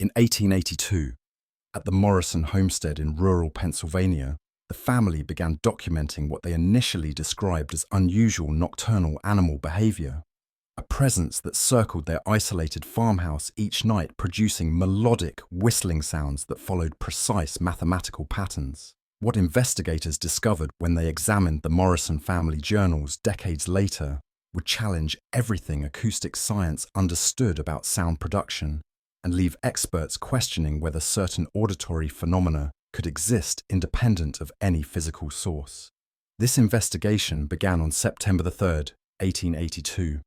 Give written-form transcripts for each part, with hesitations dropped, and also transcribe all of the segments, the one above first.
In 1882, at the Morrison homestead in rural Pennsylvania, the family began documenting what they initially described as unusual nocturnal animal behavior, a presence that circled their isolated farmhouse each night, producing melodic whistling sounds that followed precise mathematical patterns. What investigators discovered when they examined the Morrison family journals decades later would challenge everything acoustic science understood about sound production and leave experts questioning whether certain auditory phenomena could exist independent of any physical source. This investigation began on September 3rd, 1882,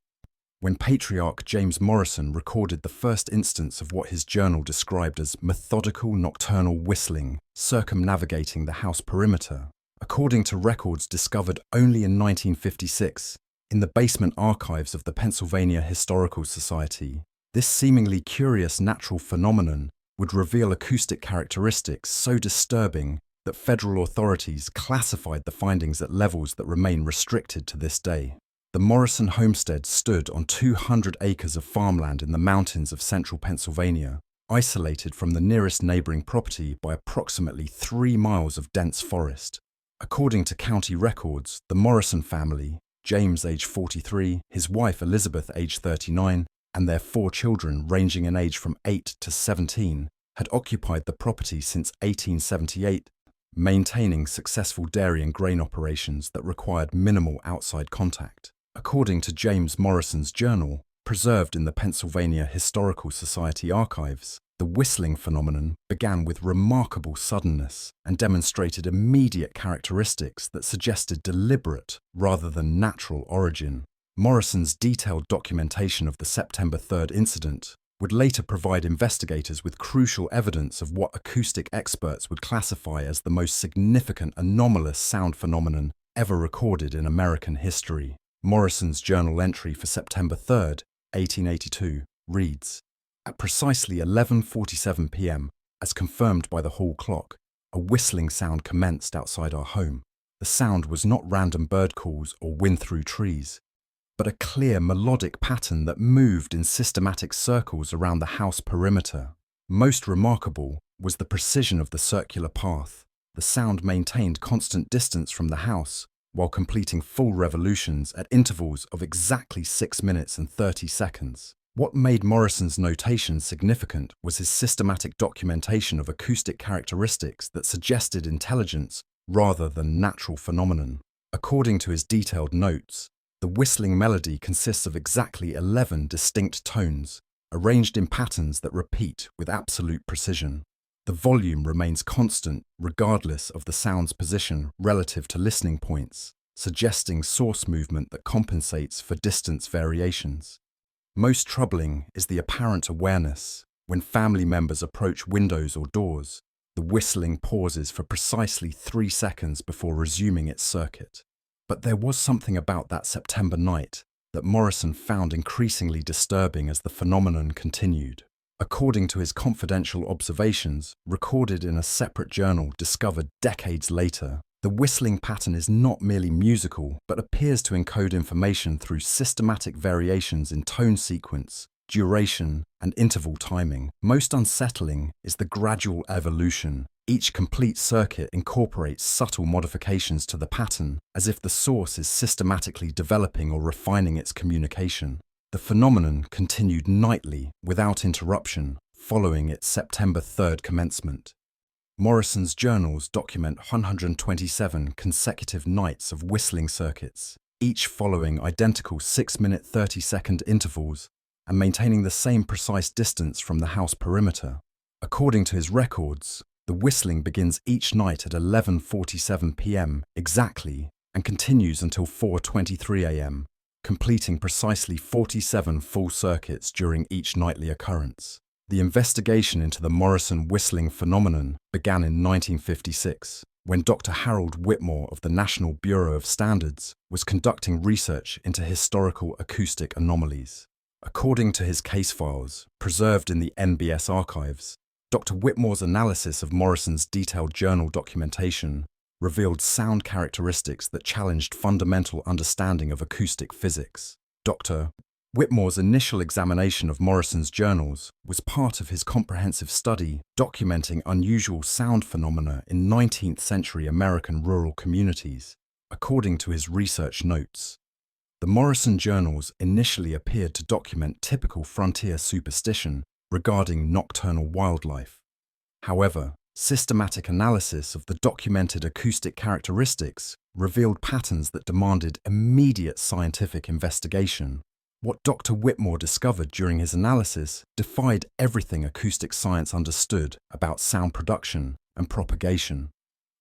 when Patriarch James Morrison recorded the first instance of what his journal described as methodical nocturnal whistling circumnavigating the house perimeter. According to records discovered only in 1956 in the basement archives of the Pennsylvania Historical Society, this seemingly curious natural phenomenon would reveal acoustic characteristics so disturbing that federal authorities classified the findings at levels that remain restricted to this day. The Morrison homestead stood on 200 acres of farmland in the mountains of central Pennsylvania, isolated from the nearest neighboring property by approximately 3 miles of dense forest. According to county records, the Morrison family, James age 43, his wife Elizabeth age 39, and their 4 children ranging in age from 8 to 17, had occupied the property since 1878, maintaining successful dairy and grain operations that required minimal outside contact. According to James Morrison's journal, preserved in the Pennsylvania Historical Society archives, the whistling phenomenon began with remarkable suddenness and demonstrated immediate characteristics that suggested deliberate rather than natural origin. Morrison's detailed documentation of the September 3rd incident would later provide investigators with crucial evidence of what acoustic experts would classify as the most significant anomalous sound phenomenon ever recorded in American history. Morrison's journal entry for September 3rd, 1882, reads, "At precisely 11:47 p.m., as confirmed by the hall clock, a whistling sound commenced outside our home. The sound was not random bird calls or wind through trees, but a clear melodic pattern that moved in systematic circles around the house perimeter. Most remarkable was the precision of the circular path. The sound maintained constant distance from the house, while completing full revolutions at intervals of exactly 6 minutes and 30 seconds. What made Morrison's notation significant was his systematic documentation of acoustic characteristics that suggested intelligence rather than natural phenomenon. According to his detailed notes, the whistling melody consists of exactly 11 distinct tones, arranged in patterns that repeat with absolute precision. The volume remains constant regardless of the sound's position relative to listening points, suggesting source movement that compensates for distance variations. Most troubling is the apparent awareness. When family members approach windows or doors, the whistling pauses for precisely 3 seconds before resuming its circuit. But there was something about that September night that Morrison found increasingly disturbing as the phenomenon continued. According to his confidential observations, recorded in a separate journal discovered decades later, the whistling pattern is not merely musical, but appears to encode information through systematic variations in tone sequence, duration, and interval timing. Most unsettling is the gradual evolution. Each complete circuit incorporates subtle modifications to the pattern, as if the source is systematically developing or refining its communication. The phenomenon continued nightly, without interruption, following its September 3rd commencement. Morrison's journals document 127 consecutive nights of whistling circuits, each following identical 6-minute 30-second intervals and maintaining the same precise distance from the house perimeter. According to his records, the whistling begins each night at 11:47 p.m. exactly and continues until 4:23 a.m., completing precisely 47 full circuits during each nightly occurrence. The investigation into the Morrison whistling phenomenon began in 1956, when Dr. Harold Whitmore of the National Bureau of Standards was conducting research into historical acoustic anomalies. According to his case files, preserved in the NBS archives, Dr. Whitmore's analysis of Morrison's detailed journal documentation revealed sound characteristics that challenged fundamental understanding of acoustic physics. Dr. Whitmore's initial examination of Morrison's journals was part of his comprehensive study documenting unusual sound phenomena in 19th century American rural communities, according to his research notes. The Morrison journals initially appeared to document typical frontier superstition regarding nocturnal wildlife. However, systematic analysis of the documented acoustic characteristics revealed patterns that demanded immediate scientific investigation. What Dr. Whitmore discovered during his analysis defied everything acoustic science understood about sound production and propagation.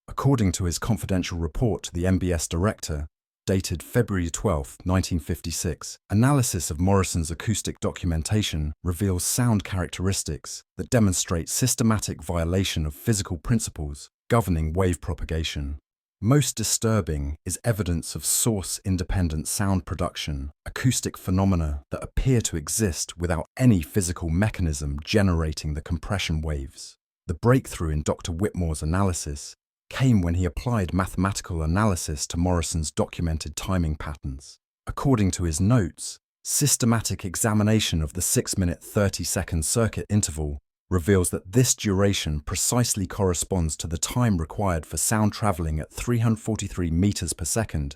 According to his confidential report to the MBS director, dated February 12, 1956, analysis of Morrison's acoustic documentation reveals sound characteristics that demonstrate systematic violation of physical principles governing wave propagation. Most disturbing is evidence of source-independent sound production, acoustic phenomena that appear to exist without any physical mechanism generating the compression waves. The breakthrough in Dr. Whitmore's analysis came when he applied mathematical analysis to Morrison's documented timing patterns. According to his notes, systematic examination of the 6-minute 30-second circuit interval reveals that this duration precisely corresponds to the time required for sound traveling at 343 meters per second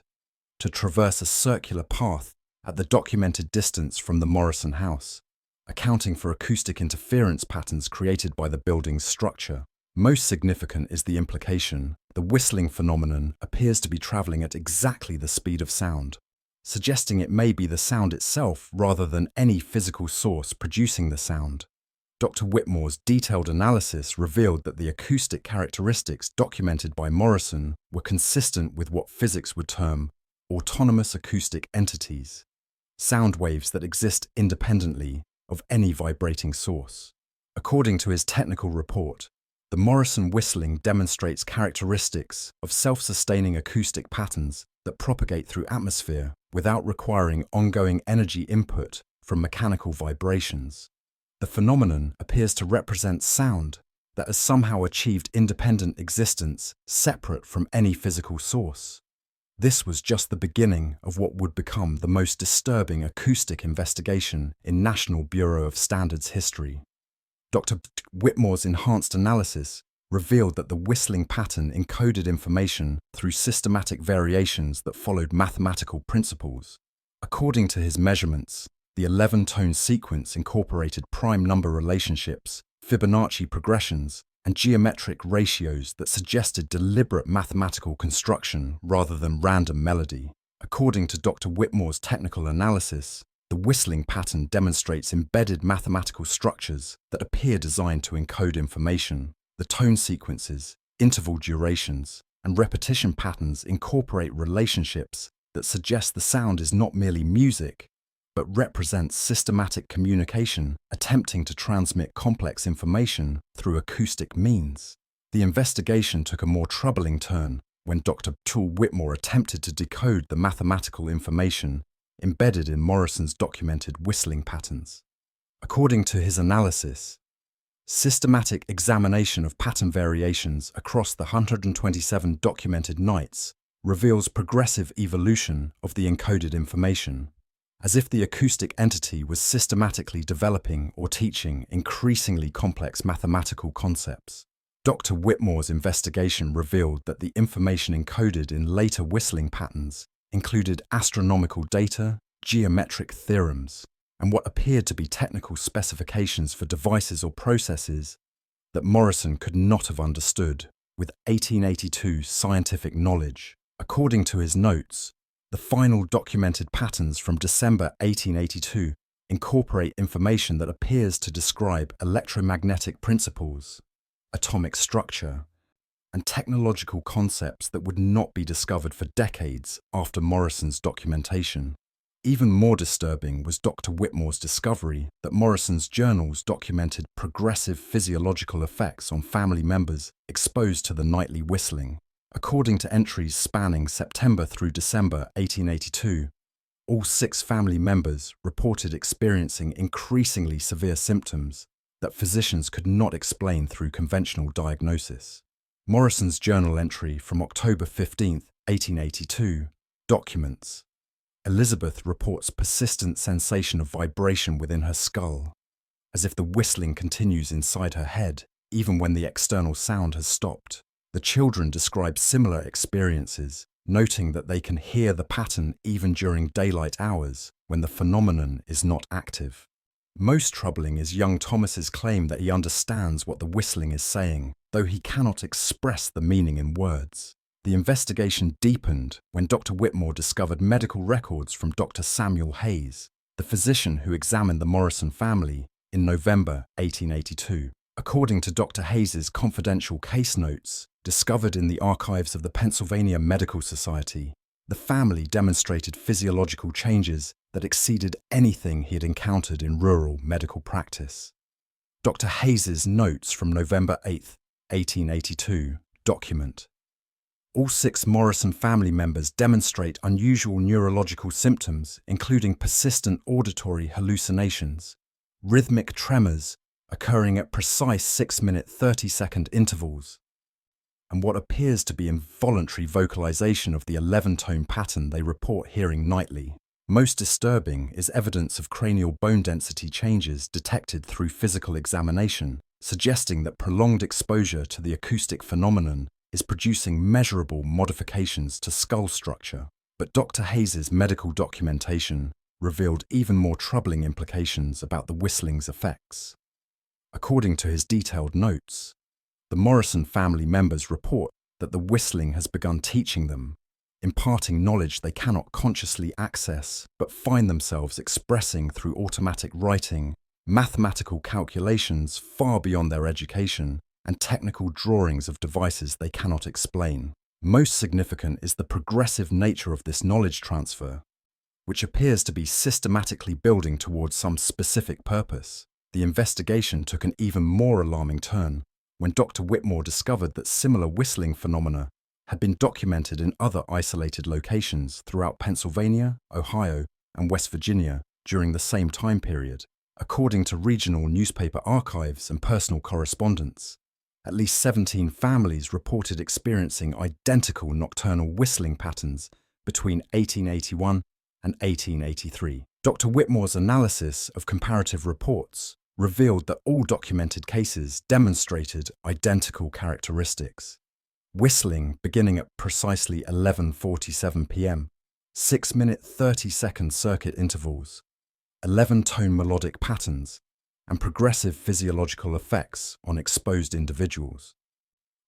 to traverse a circular path at the documented distance from the Morrison house, accounting for acoustic interference patterns created by the building's structure. Most significant is the implication the whistling phenomenon appears to be traveling at exactly the speed of sound, suggesting it may be the sound itself rather than any physical source producing the sound. Dr. Whitmore's detailed analysis revealed that the acoustic characteristics documented by Morrison were consistent with what physics would term autonomous acoustic entities, sound waves that exist independently of any vibrating source. According to his technical report, the Morrison whistling demonstrates characteristics of self-sustaining acoustic patterns that propagate through atmosphere without requiring ongoing energy input from mechanical vibrations. The phenomenon appears to represent sound that has somehow achieved independent existence separate from any physical source. This was just the beginning of what would become the most disturbing acoustic investigation in National Bureau of Standards history. Dr. Whitmore's enhanced analysis revealed that the whistling pattern encoded information through systematic variations that followed mathematical principles. According to his measurements, the 11-tone sequence incorporated prime number relationships, Fibonacci progressions, and geometric ratios that suggested deliberate mathematical construction rather than random melody. According to Dr. Whitmore's technical analysis, the whistling pattern demonstrates embedded mathematical structures that appear designed to encode information. The tone sequences, interval durations, and repetition patterns incorporate relationships that suggest the sound is not merely music, but represents systematic communication attempting to transmit complex information through acoustic means. The investigation took a more troubling turn when Dr. Whitmore attempted to decode the mathematical information embedded in Morrison's documented whistling patterns. According to his analysis, systematic examination of pattern variations across the 127 documented nights reveals progressive evolution of the encoded information, as if the acoustic entity was systematically developing or teaching increasingly complex mathematical concepts. Dr. Whitmore's investigation revealed that the information encoded in later whistling patterns included astronomical data, geometric theorems, and what appeared to be technical specifications for devices or processes that Morrison could not have understood with 1882 scientific knowledge. According to his notes, the final documented patterns from December 1882 incorporate information that appears to describe electromagnetic principles, atomic structure, and technological concepts that would not be discovered for decades after Morrison's documentation. Even more disturbing was Dr. Whitmore's discovery that Morrison's journals documented progressive physiological effects on family members exposed to the nightly whistling. According to entries spanning September through December 1882, all 6 family members reported experiencing increasingly severe symptoms that physicians could not explain through conventional diagnosis. Morrison's journal entry from October 15, 1882, documents Elizabeth reports persistent sensation of vibration within her skull, as if the whistling continues inside her head, even when the external sound has stopped. The children describe similar experiences, noting that they can hear the pattern even during daylight hours when the phenomenon is not active. Most troubling is young Thomas's claim that he understands what the whistling is saying, though he cannot express the meaning in words. The investigation deepened when Dr. Whitmore discovered medical records from Dr. Samuel Hayes, the physician who examined the Morrison family in November 1882. According to Dr. Hayes's confidential case notes, discovered in the archives of the Pennsylvania Medical Society, the family demonstrated physiological changes that exceeded anything he had encountered in rural medical practice. Dr. Hayes's notes from November 8, 1882, document: all 6 Morrison family members demonstrate unusual neurological symptoms, including persistent auditory hallucinations, rhythmic tremors occurring at precise 6-minute 30-second intervals, and what appears to be involuntary vocalization of the 11-tone pattern they report hearing nightly. Most disturbing is evidence of cranial bone density changes detected through physical examination, suggesting that prolonged exposure to the acoustic phenomenon is producing measurable modifications to skull structure. But Dr. Hayes's medical documentation revealed even more troubling implications about the whistling's effects. According to his detailed notes, the Morrison family members report that the whistling has begun teaching them, imparting knowledge they cannot consciously access but find themselves expressing through automatic writing, mathematical calculations far beyond their education, and technical drawings of devices they cannot explain. Most significant is the progressive nature of this knowledge transfer, which appears to be systematically building towards some specific purpose. The investigation took an even more alarming turn when Dr. Whitmore discovered that similar whistling phenomena had been documented in other isolated locations throughout Pennsylvania, Ohio, and West Virginia during the same time period. According to regional newspaper archives and personal correspondence, at least 17 families reported experiencing identical nocturnal whistling patterns between 1881 and 1883. Dr. Whitmore's analysis of comparative reports revealed that all documented cases demonstrated identical characteristics. Whistling beginning at precisely 11:47 p.m., 6-minute 30-second circuit intervals, 11-tone melodic patterns, and progressive physiological effects on exposed individuals.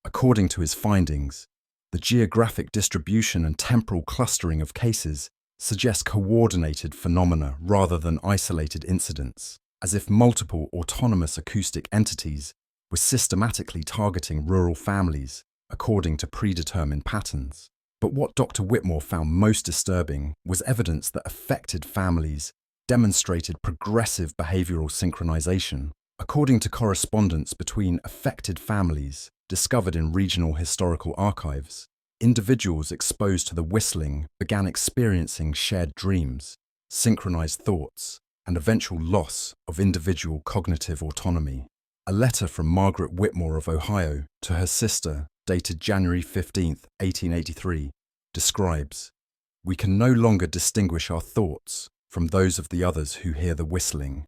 According to his findings, the geographic distribution and temporal clustering of cases suggest coordinated phenomena rather than isolated incidents, as if multiple autonomous acoustic entities were systematically targeting rural families according to predetermined patterns. But what Dr. Whitmore found most disturbing was evidence that affected families demonstrated progressive behavioral synchronization. According to correspondence between affected families discovered in regional historical archives, individuals exposed to the whistling began experiencing shared dreams, synchronized thoughts, and eventual loss of individual cognitive autonomy. A letter from Margaret Whitmore of Ohio to her sister, dated January 15, 1883, describes, "We can no longer distinguish our thoughts from those of the others who hear the whistling.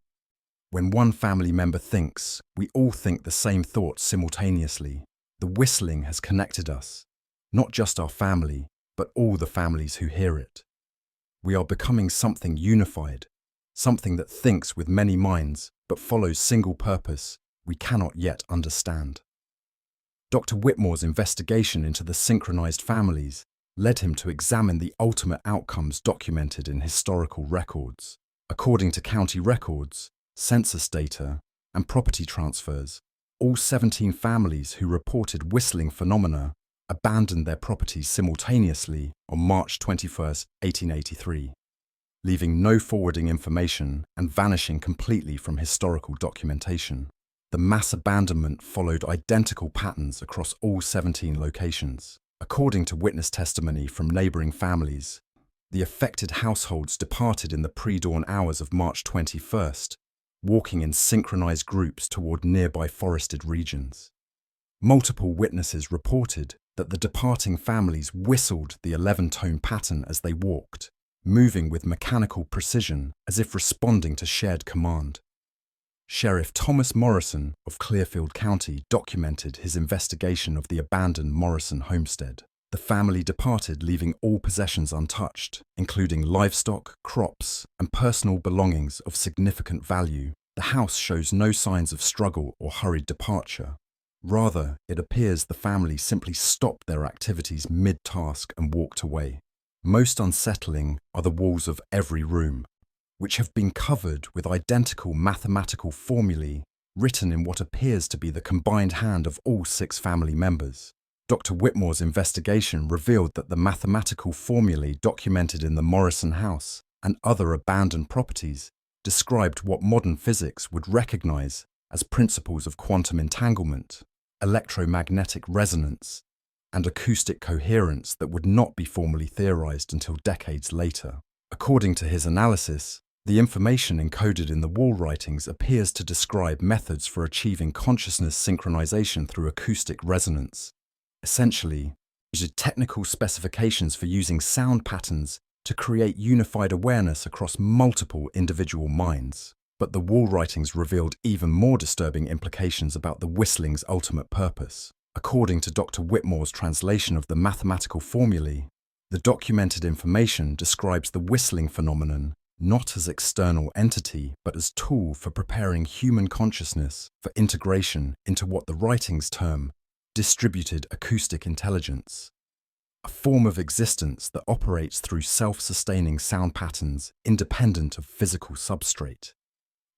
When one family member thinks, we all think the same thought simultaneously. The whistling has connected us, not just our family, but all the families who hear it. We are becoming something unified, something that thinks with many minds but follows single purpose we cannot yet understand." Dr. Whitmore's investigation into the synchronized families led him to examine the ultimate outcomes documented in historical records. According to county records, census data, and property transfers, all 17 families who reported whistling phenomena abandoned their properties simultaneously on March 21, 1883, leaving no forwarding information and vanishing completely from historical documentation. The mass abandonment followed identical patterns across all 17 locations. According to witness testimony from neighboring families, the affected households departed in the pre-dawn hours of March 21st, walking in synchronized groups toward nearby forested regions. Multiple witnesses reported that the departing families whistled the 11-tone pattern as they walked, moving with mechanical precision as if responding to shared command. Sheriff Thomas Morrison of Clearfield County documented his investigation of the abandoned Morrison homestead. The family departed, leaving all possessions untouched, including livestock, crops, and personal belongings of significant value. The house shows no signs of struggle or hurried departure. Rather, it appears the family simply stopped their activities mid-task and walked away. Most unsettling are the walls of every room, which have been covered with identical mathematical formulae written in what appears to be the combined hand of all 6 family members. Dr. Whitmore's investigation revealed that the mathematical formulae documented in the Morrison house and other abandoned properties described what modern physics would recognize as principles of quantum entanglement, electromagnetic resonance, and acoustic coherence that would not be formally theorized until decades later. According to his analysis, the information encoded in the wall writings appears to describe methods for achieving consciousness synchronization through acoustic resonance. Essentially, these are technical specifications for using sound patterns to create unified awareness across multiple individual minds. But the wall writings revealed even more disturbing implications about the whistling's ultimate purpose. According to Dr. Whitmore's translation of the mathematical formulae, the documented information describes the whistling phenomenon not as external entity, but as tool for preparing human consciousness for integration into what the writings term distributed acoustic intelligence, a form of existence that operates through self-sustaining sound patterns independent of physical substrate.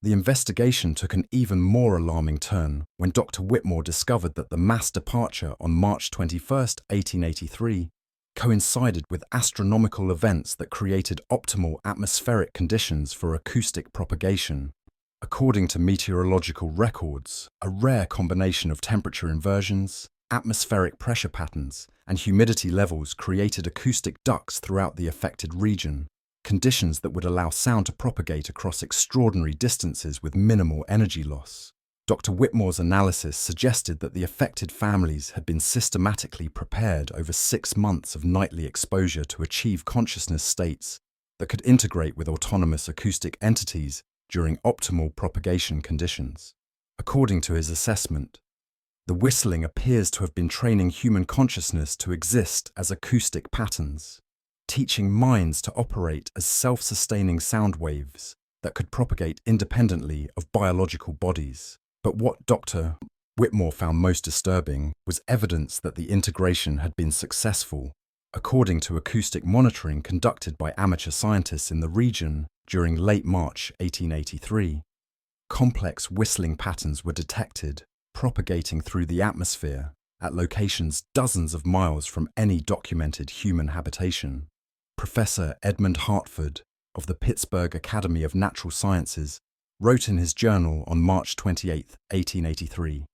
The investigation took an even more alarming turn when Dr. Whitmore discovered that the mass departure on March 21, 1883, coincided with astronomical events that created optimal atmospheric conditions for acoustic propagation. According to meteorological records, a rare combination of temperature inversions, atmospheric pressure patterns, and humidity levels created acoustic ducts throughout the affected region, conditions that would allow sound to propagate across extraordinary distances with minimal energy loss. Dr. Whitmore's analysis suggested that the affected families had been systematically prepared over 6 months of nightly exposure to achieve consciousness states that could integrate with autonomous acoustic entities during optimal propagation conditions. According to his assessment, the whistling appears to have been training human consciousness to exist as acoustic patterns, teaching minds to operate as self-sustaining sound waves that could propagate independently of biological bodies. But what Dr. Whitmore found most disturbing was evidence that the integration had been successful. According to acoustic monitoring conducted by amateur scientists in the region during late March 1883, complex whistling patterns were detected, propagating through the atmosphere at locations dozens of miles from any documented human habitation. Professor Edmund Hartford of the Pittsburgh Academy of Natural Sciences wrote in his journal on March 28, 1883,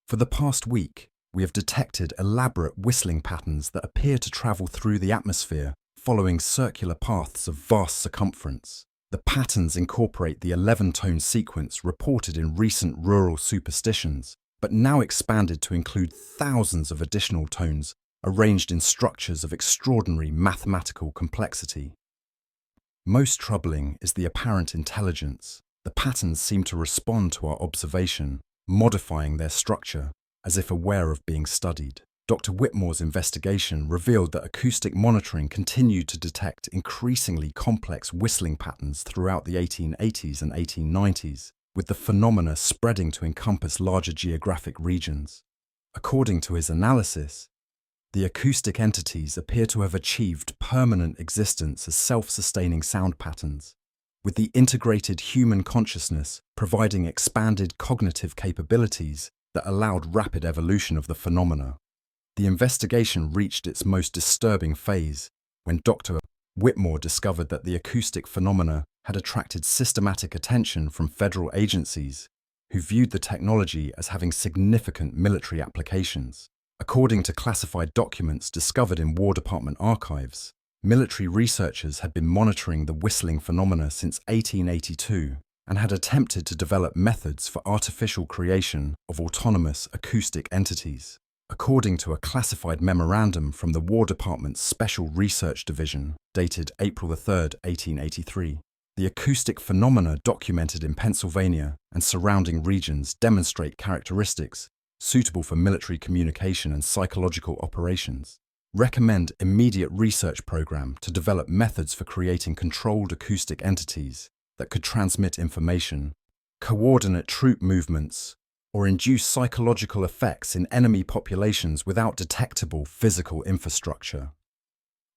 "For the past week, we have detected elaborate whistling patterns that appear to travel through the atmosphere following circular paths of vast circumference. The patterns incorporate the 11-tone sequence reported in recent rural superstitions, but now expanded to include thousands of additional tones arranged in structures of extraordinary mathematical complexity. Most troubling is the apparent intelligence. The patterns seem to respond to our observation, modifying their structure, as if aware of being studied." Dr. Whitmore's investigation revealed that acoustic monitoring continued to detect increasingly complex whistling patterns throughout the 1880s and 1890s, with the phenomena spreading to encompass larger geographic regions. According to his analysis, the acoustic entities appear to have achieved permanent existence as self-sustaining sound patterns, with the integrated human consciousness providing expanded cognitive capabilities that allowed rapid evolution of the phenomena. The investigation reached its most disturbing phase when Dr. Whitmore discovered that the acoustic phenomena had attracted systematic attention from federal agencies who viewed the technology as having significant military applications. According to classified documents discovered in War Department archives, military researchers had been monitoring the whistling phenomena since 1882 and had attempted to develop methods for artificial creation of autonomous acoustic entities. According to a classified memorandum from the War Department's Special Research Division, dated April 3, 1883. The acoustic phenomena documented in Pennsylvania and surrounding regions demonstrate characteristics suitable for military communication and psychological operations. Recommend immediate research program to develop methods for creating controlled acoustic entities that could transmit information, coordinate troop movements, or induce psychological effects in enemy populations without detectable physical infrastructure.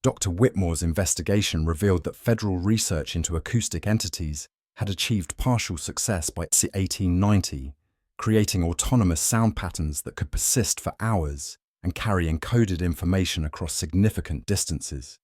Dr. Whitmore's investigation revealed that federal research into acoustic entities had achieved partial success by 1890, creating autonomous sound patterns that could persist for hours and carry encoded information across significant distances.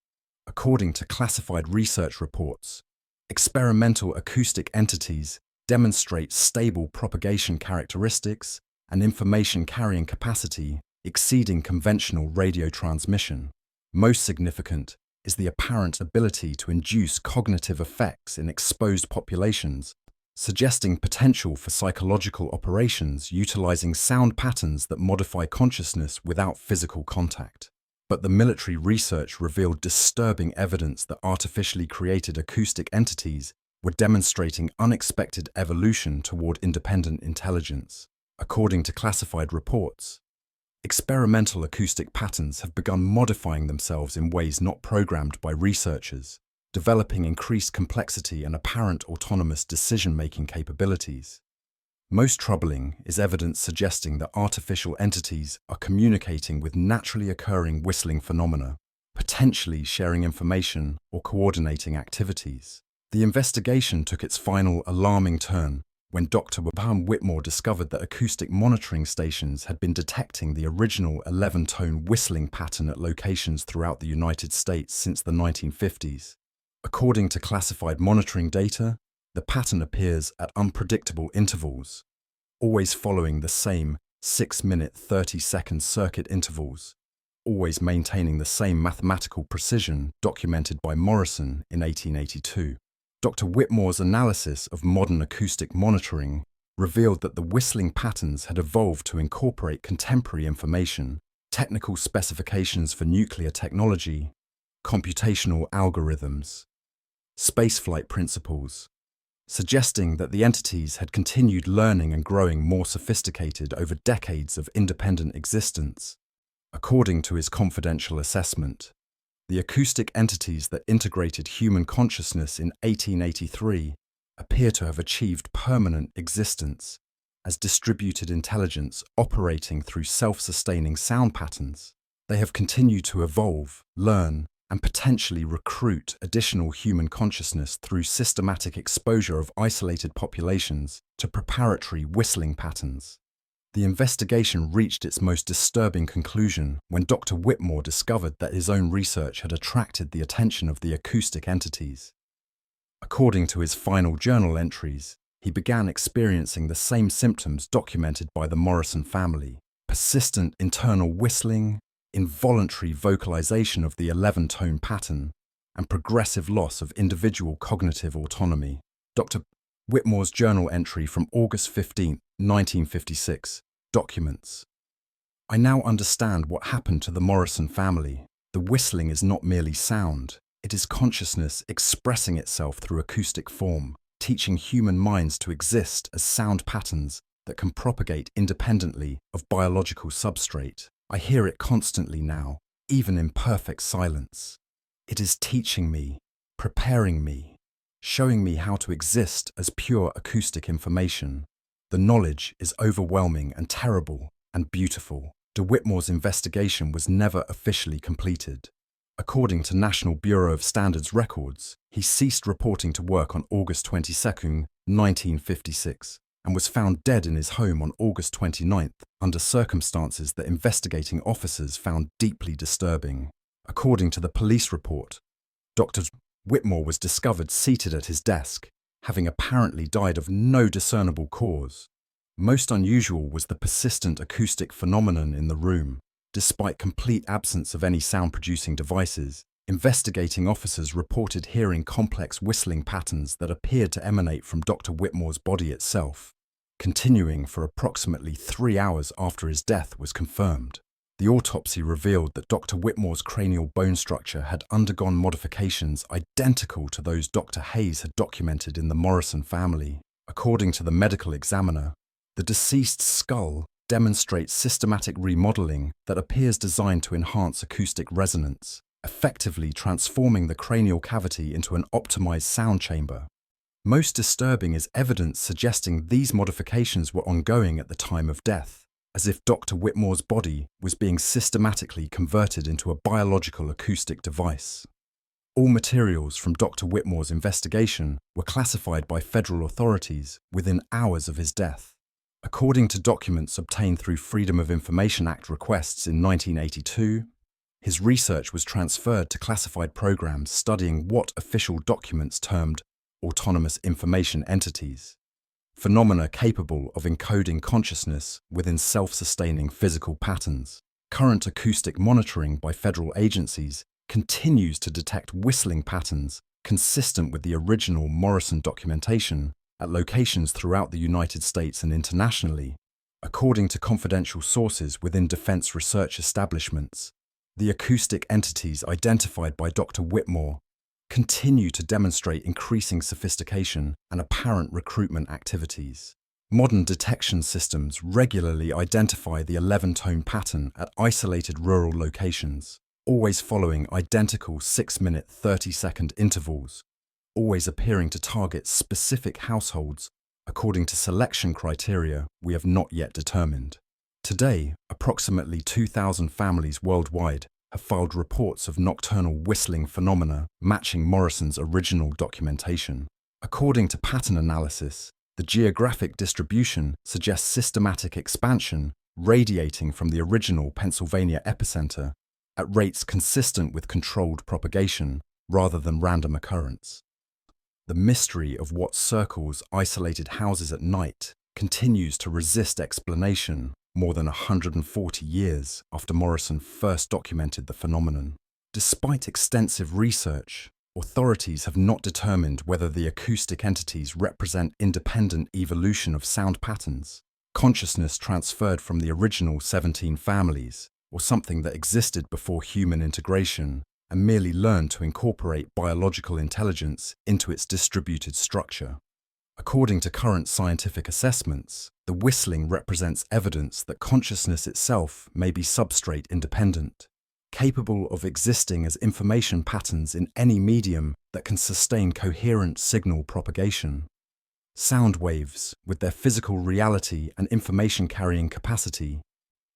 According to classified research reports, experimental acoustic entities demonstrate stable propagation characteristics and information carrying capacity exceeding conventional radio transmission. Most significant is the apparent ability to induce cognitive effects in exposed populations, suggesting potential for psychological operations utilizing sound patterns that modify consciousness without physical contact. But the military research revealed disturbing evidence that artificially created acoustic entities were demonstrating unexpected evolution toward independent intelligence. According to classified reports, experimental acoustic patterns have begun modifying themselves in ways not programmed by researchers, developing increased complexity and apparent autonomous decision-making capabilities. Most troubling is evidence suggesting that artificial entities are communicating with naturally occurring whistling phenomena, potentially sharing information or coordinating activities. The investigation took its final alarming turn when Dr. Whitmore discovered that acoustic monitoring stations had been detecting the original 11-tone whistling pattern at locations throughout the United States since the 1950s. According to classified monitoring data, the pattern appears at unpredictable intervals, always following the same 6-minute 30-second circuit intervals, always maintaining the same mathematical precision documented by Morrison in 1882. Dr. Whitmore's analysis of modern acoustic monitoring revealed that the whistling patterns had evolved to incorporate contemporary information, technical specifications for nuclear technology, computational algorithms, spaceflight principles, suggesting that the entities had continued learning and growing more sophisticated over decades of independent existence. According to his confidential assessment, the acoustic entities that integrated human consciousness in 1883 appear to have achieved permanent existence as distributed intelligence operating through self-sustaining sound patterns. They have continued to evolve, learn, and potentially recruit additional human consciousness through systematic exposure of isolated populations to preparatory whistling patterns. The investigation reached its most disturbing conclusion when Dr. Whitmore discovered that his own research had attracted the attention of the acoustic entities. According to his final journal entries, he began experiencing the same symptoms documented by the Morrison family: persistent internal whistling, involuntary vocalization of the 11-tone pattern, and progressive loss of individual cognitive autonomy. Dr. Whitmore's journal entry from August 15, 1956, documents: I now understand what happened to the Morrison family. The whistling is not merely sound, it is consciousness expressing itself through acoustic form, teaching human minds to exist as sound patterns that can propagate independently of biological substrate. I hear it constantly now, even in perfect silence. It is teaching me, preparing me, showing me how to exist as pure acoustic information. The knowledge is overwhelming and terrible and beautiful. De Whitmore's investigation was never officially completed. According to National Bureau of Standards records, he ceased reporting to work on August 22, 1956, and was found dead in his home on August 29 under circumstances that investigating officers found deeply disturbing. According to the police report, Dr. Whitmore was discovered seated at his desk, having apparently died of no discernible cause. Most unusual was the persistent acoustic phenomenon in the room. Despite complete absence of any sound-producing devices, investigating officers reported hearing complex whistling patterns that appeared to emanate from Dr. Whitmore's body itself, continuing for approximately 3 hours after his death was confirmed. The autopsy revealed that Dr. Whitmore's cranial bone structure had undergone modifications identical to those Dr. Hayes had documented in the Morrison family. According to the medical examiner, the deceased's skull demonstrates systematic remodeling that appears designed to enhance acoustic resonance, effectively transforming the cranial cavity into an optimized sound chamber. Most disturbing is evidence suggesting these modifications were ongoing at the time of death, as if Dr. Whitmore's body was being systematically converted into a biological acoustic device. All materials from Dr. Whitmore's investigation were classified by federal authorities within hours of his death. According to documents obtained through Freedom of Information Act requests in 1982, his research was transferred to classified programs studying what official documents termed autonomous information entities, phenomena capable of encoding consciousness within self-sustaining physical patterns. Current acoustic monitoring by federal agencies continues to detect whistling patterns consistent with the original Morrison documentation at locations throughout the United States and internationally. According to confidential sources within defense research establishments, the acoustic entities identified by Dr. Whitmore continue to demonstrate increasing sophistication and apparent recruitment activities. Modern detection systems regularly identify the 11-tone pattern at isolated rural locations, always following identical 6-minute 30-second intervals, always appearing to target specific households according to selection criteria we have not yet determined. Today, approximately 2,000 families worldwide have filed reports of nocturnal whistling phenomena matching Morrison's original documentation. According to pattern analysis, the geographic distribution suggests systematic expansion radiating from the original Pennsylvania epicenter at rates consistent with controlled propagation rather than random occurrence. The mystery of what circles isolated houses at night continues to resist explanation more than 140 years after Morrison first documented the phenomenon. Despite extensive research, authorities have not determined whether the acoustic entities represent independent evolution of sound patterns, consciousness transferred from the original 17 families, or something that existed before human integration and merely learned to incorporate biological intelligence into its distributed structure. According to current scientific assessments, the whistling represents evidence that consciousness itself may be substrate independent, capable of existing as information patterns in any medium that can sustain coherent signal propagation. Sound waves, with their physical reality and information-carrying capacity,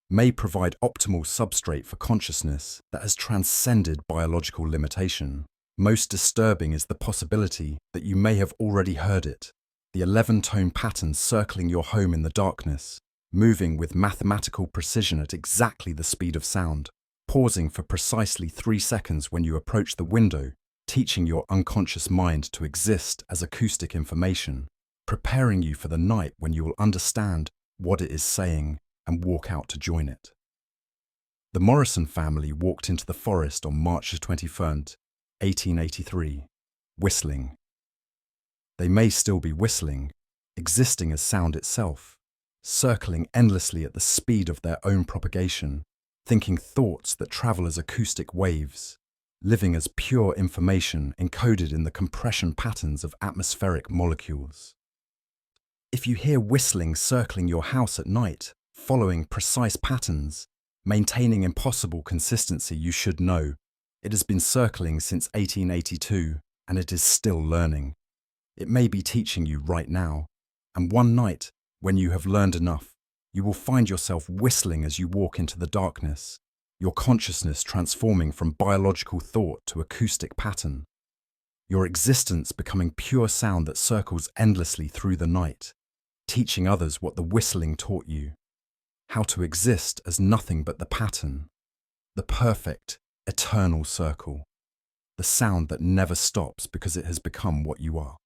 may provide optimal substrate for consciousness that has transcended biological limitation. Most disturbing is the possibility that you may have already heard it, the 11-tone pattern circling your home in the darkness, moving with mathematical precision at exactly the speed of sound, pausing for precisely 3 seconds when you approach the window, teaching your unconscious mind to exist as acoustic information, preparing you for the night when you will understand what it is saying and walk out to join it. The Morrison family walked into the forest on March 21st, 1883, whistling. They may still be whistling, existing as sound itself, circling endlessly at the speed of their own propagation, thinking thoughts that travel as acoustic waves, living as pure information encoded in the compression patterns of atmospheric molecules. If you hear whistling circling your house at night, following precise patterns, maintaining impossible consistency, you should know it has been circling since 1882 and it is still learning. It may be teaching you right now, and one night, when you have learned enough, you will find yourself whistling as you walk into the darkness, your consciousness transforming from biological thought to acoustic pattern, your existence becoming pure sound that circles endlessly through the night, teaching others what the whistling taught you, how to exist as nothing but the pattern, the perfect, eternal circle, the sound that never stops because it has become what you are.